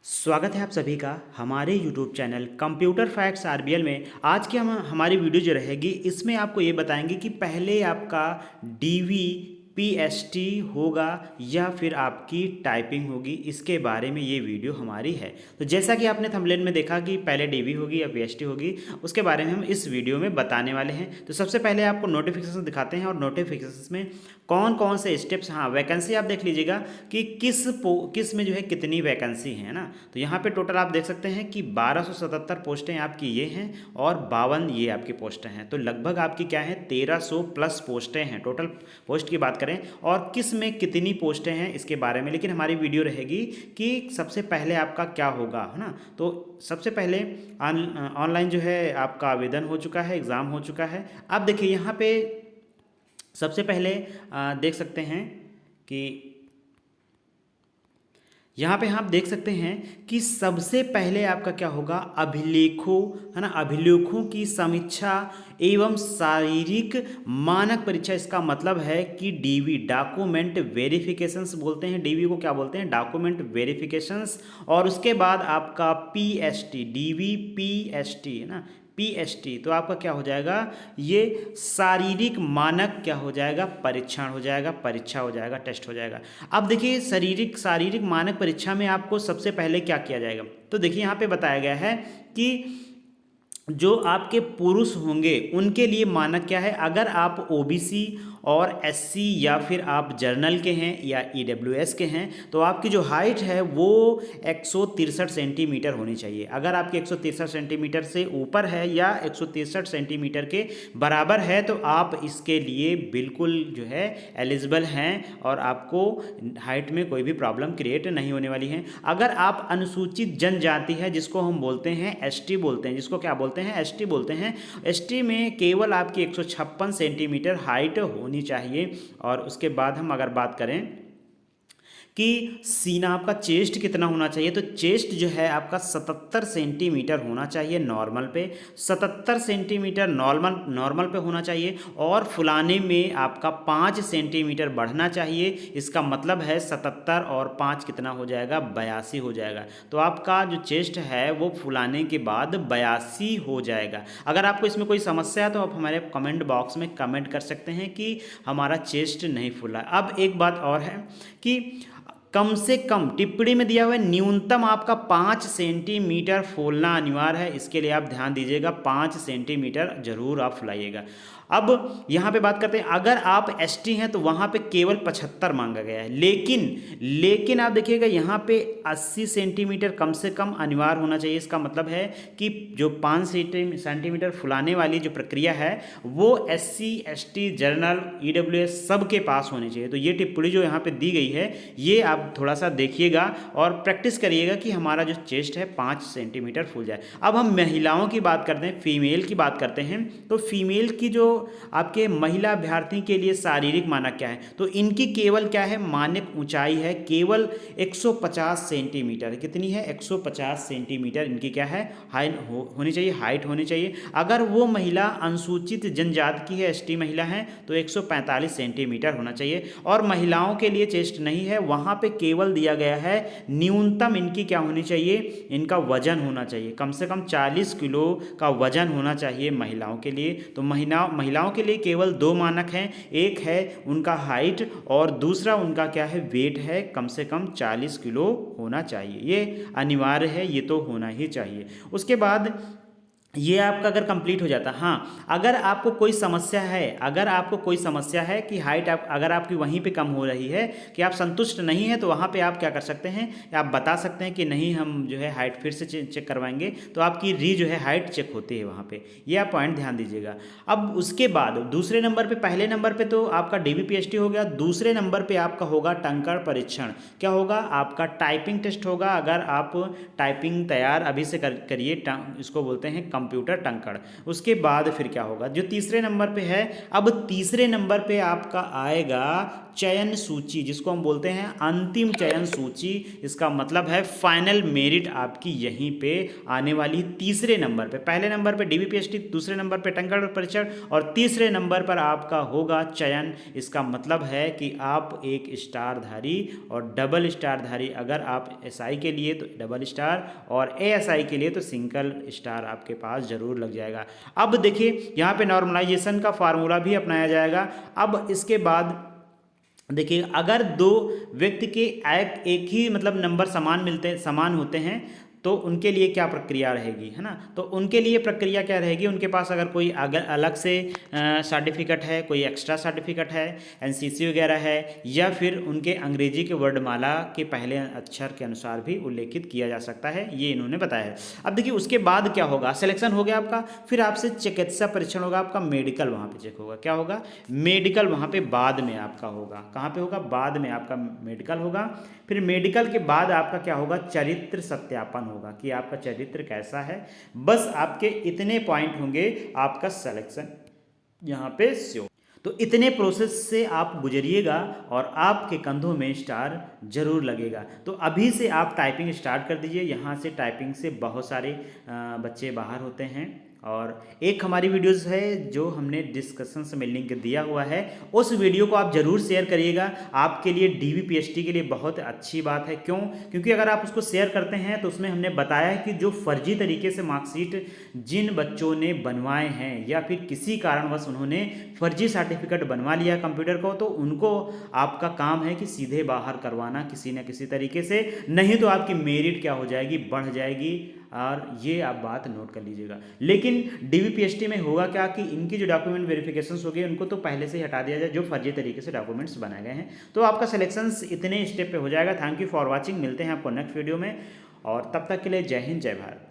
स्वागत है आप सभी का हमारे YouTube channel computer facts RBL में। आज की हम हमारी वीडियो जो रहेगी इसमें आपको ये बताएंगे कि पहले आपका डीवी पीएसटी होगा या फिर आपकी टाइपिंग होगी, इसके बारे में ये वीडियो हमारी है। तो जैसा कि आपने थंबनेल में देखा कि पहले डीवी होगी या पीएसटी होगी, उसके बारे में हम इस वीडियो में बताने वाले हैं। तो सबसे पहले आपको नोटिफिकेशन दिखाते हैं और नोटिफिकेशन में कौन कौन से स्टेप्स, हाँ वैकेंसी आप देख लीजिएगा कि किस में जो है कितनी वैकेंसी है ना। तो यहाँ पे टोटल आप देख सकते हैं कि 1277 पोस्टें आपकी ये हैं और 52 ये आपकी पोस्टें हैं। तो लगभग आपकी क्या है 1300 प्लस पोस्टें हैं टोटल पोस्ट की बात करें, और किस में कितनी पोस्टें हैं इसके बारे में। लेकिन हमारी वीडियो रहेगी कि सबसे पहले आपका क्या होगा, है ना। तो सबसे पहले ऑनलाइन जो है आपका आवेदन हो चुका है, एग्ज़ाम हो चुका है। अब देखिए यहाँ पे सबसे पहले देख सकते हैं कि यहाँ पे आप देख सकते हैं कि सबसे पहले आपका क्या होगा, अभिलेखों, है ना, अभिलेखों की समीक्षा एवं शारीरिक मानक परीक्षा। इसका मतलब है कि डीवी डॉक्यूमेंट वेरिफिकेशंस बोलते हैं, डीवी को क्या बोलते हैं, डॉक्यूमेंट वेरिफिकेशंस। और उसके बाद आपका पीएसटी, डीवी पीएसटी, है ना, पीएसटी। तो आपका क्या हो जाएगा, ये शारीरिक मानक क्या हो जाएगा, परीक्षण हो जाएगा, परीक्षा हो जाएगा, टेस्ट हो जाएगा। अब देखिए शारीरिक मानक परीक्षा में आपको सबसे पहले क्या किया जाएगा, तो देखिए यहाँ पे बताया गया है कि जो आपके पुरुष होंगे उनके लिए मानक क्या है। अगर आप ओबीसी और एससी या फिर आप जर्नल के हैं या ईडब्ल्यूएस के हैं तो आपकी जो हाइट है वो 163 सेंटीमीटर होनी चाहिए। अगर आपकी 163 सेंटीमीटर से ऊपर है या 163 सेंटीमीटर के बराबर है तो आप इसके लिए बिल्कुल जो है एलिजिबल हैं और आपको हाइट में कोई भी प्रॉब्लम क्रिएट नहीं होने वाली है। अगर आप अनुसूचित जनजाति है, जिसको हम बोलते हैं एसटी बोलते हैं, जिसको क्या बोलते हैं, एसटी बोलते हैं, एसटी में केवल आपकी 156 सेंटीमीटर हाइट होनी चाहिए। और उसके बाद हम अगर बात करें कि सीना, आपका चेस्ट कितना होना चाहिए, तो चेस्ट जो है आपका 77 सेंटीमीटर होना चाहिए नॉर्मल पे, 77 सेंटीमीटर नॉर्मल पे होना चाहिए। और फुलाने में आपका 5 सेंटीमीटर बढ़ना चाहिए। इसका मतलब है 77 और 5 कितना हो जाएगा, 82 हो जाएगा। तो आपका जो चेस्ट है वो फुलाने के बाद 82 हो जाएगा। अगर आपको इसमें कोई समस्या है तो आप हमारे कमेंट बॉक्स में कमेंट कर सकते हैं कि हमारा चेस्ट नहीं फुला। अब एक बात और है कि कम से कम, टिप्पणी में दिया हुआ है न्यूनतम आपका 5 सेंटीमीटर फूलना अनिवार्य है। इसके लिए आप ध्यान दीजिएगा, 5 सेंटीमीटर जरूर आप फुलाइएगा। अब यहाँ पे बात करते हैं, अगर आप एसटी हैं तो वहाँ पे केवल 75 मांगा गया है, लेकिन आप देखिएगा यहाँ पे 80 सेंटीमीटर कम से कम अनिवार्य होना चाहिए। इसका मतलब है कि जो 5 सेंटीमीटर फुलाने वाली जो प्रक्रिया है वो एससी एसटी जनरल ईडब्ल्यूएस सबके पास होनी चाहिए। तो ये टिप्पणी जो यहाँ पे दी गई है ये आप थोड़ा सा देखिएगा और प्रैक्टिस करिएगा कि हमारा जो चेस्ट है 5 सेंटीमीटर फूल जाए। अब हम महिलाओं की बात करते हैं, फीमेल की बात करते हैं। तो फीमेल की जो आपके महिला अभ्यर्थी के लिए शारीरिक मानक क्या है, तो इनकी केवल क्या है, मानक ऊंचाई है केवल 150 सेंटीमीटर। कितनी है, 150 सेंटीमीटर इनकी क्या है, हाइट होनी चाहिए, हाइट होनी चाहिए। अगर वो महिला अनुसूचित जनजाति की है, एसटी महिला है, तो 145 सेंटीमीटर होना चाहिए। और महिलाओं के लिए चेस्ट नहीं है, वहाँ पे केवल दिया गया है न्यूनतम इनकी क्या होनी चाहिए, इनका वजन होना चाहिए, कम से कम 40 किलो का वजन होना चाहिए महिलाओं के लिए। तो महिलाओं के लिए केवल 2 मानक हैं, एक है उनका हाइट और दूसरा उनका क्या है, वेट है, कम से कम 40 किलो होना चाहिए। ये अनिवार्य है, ये तो होना ही चाहिए। उसके बाद ये आपका अगर कंप्लीट हो जाता, हाँ अगर आपको कोई समस्या है, अगर आपको कोई समस्या है कि हाइट अगर आपकी वहीं पे कम हो रही है, कि आप संतुष्ट नहीं है, तो वहाँ पे आप क्या कर सकते हैं, आप बता सकते हैं कि नहीं हम जो है हाइट फिर से चेक करवाएंगे। तो आपकी जो है हाइट चेक होती है वहाँ पे, ये आप पॉइंट ध्यान दीजिएगा। अब उसके बाद दूसरे नंबर पर, पहले नंबर पर तो आपका डीबीपीएसटी हो गया, दूसरे नंबर पर आपका होगा टंकण परीक्षण। क्या होगा, आपका टाइपिंग टेस्ट होगा। अगर आप टाइपिंग तैयार अभी से करिए, इसको बोलते हैं कंप्यूटर टंकड़। उसके बाद फिर क्या होगा, जो तीसरे नंबर पे है, अब तीसरे नंबर पे आपका आएगा चयन सूची, जिसको हम बोलते हैं अंतिम चयन सूची। इसका मतलब है फाइनल मेरिट आपकी यहीं पे आने वाली तीसरे नंबर पे। पहले नंबर पे डीबीपीएसटी, दूसरे नंबर पे टंकड़ परीक्षण और तीसरे नंबर पर आपका होगा चयन। इसका मतलब है कि आप एक स्टारधारी और डबल स्टारधारी, अगर आप एसआई के लिए तो डबल स्टार और एएसआई के लिए तो सिंगल स्टार आपके पास जरूर लग जाएगा। अब देखिए यहाँ पे नॉर्मलाइजेशन का फार्मूला भी अपनाया जाएगा। अब इसके बाद देखिए, अगर दो व्यक्ति के एक ही मतलब नंबर समान होते हैं तो उनके लिए क्या प्रक्रिया रहेगी, है ना। तो उनके लिए प्रक्रिया क्या रहेगी, उनके पास अगर कोई अलग से सर्टिफिकेट है, कोई एक्स्ट्रा सर्टिफिकेट है, एनसीसी वगैरह है, या फिर उनके अंग्रेजी के वर्णमाला के पहले अक्षर के अनुसार भी उल्लेखित किया जा सकता है, ये इन्होंने बताया है। अब देखिए उसके बाद क्या होगा, सिलेक्शन हो गया आपका, फिर आपसे चिकित्सा परीक्षण होगा, आपका मेडिकल वहाँ पे चेक होगा। क्या होगा, मेडिकल वहाँ पे बाद में आपका होगा। कहाँ पे होगा, बाद में आपका मेडिकल होगा। फिर मेडिकल के बाद आपका क्या होगा, चरित्र सत्यापन होगा कि आपका चरित्र कैसा है। बस आपके इतने पॉइंट होंगे, आपका सिलेक्शन यहाँ पे श्योर। तो इतने प्रोसेस से आप गुजरिएगा और आपके कंधों में स्टार जरूर लगेगा। तो अभी से आप टाइपिंग स्टार्ट कर दीजिए। यहाँ से टाइपिंग से बहुत सारे बच्चे बाहर होते हैं। और एक हमारी वीडियोस है जो हमने डिस्कशंस में लिंक दिया हुआ है, उस वीडियो को आप ज़रूर शेयर करिएगा। आपके लिए डीबीपीएसटी के लिए बहुत अच्छी बात है। क्यों, क्योंकि अगर आप उसको शेयर करते हैं तो उसमें हमने बताया है कि जो फर्जी तरीके से मार्कशीट जिन बच्चों ने बनवाए हैं या फिर किसी कारणवश उन्होंने फर्जी सर्टिफिकेट बनवा लिया कंप्यूटर को, तो उनको आपका काम है कि सीधे बाहर करवाना किसी न किसी तरीके से, नहीं तो आपकी मेरिट क्या हो जाएगी, बढ़ जाएगी। और ये आप बात नोट कर लीजिएगा। लेकिन डीबीपीएसटी में होगा क्या कि इनकी जो डॉक्यूमेंट वेरिफिकेशंस हो गए उनको तो पहले से ही हटा दिया जाए जो फर्जी तरीके से डॉक्यूमेंट्स बनाए गए हैं। तो आपका सिलेक्शंस इतने स्टेप पे हो जाएगा। Thank you for watching. मिलते हैं आपको नेक्स्ट वीडियो में, और तब तक के लिए जय हिंद, जय भारत।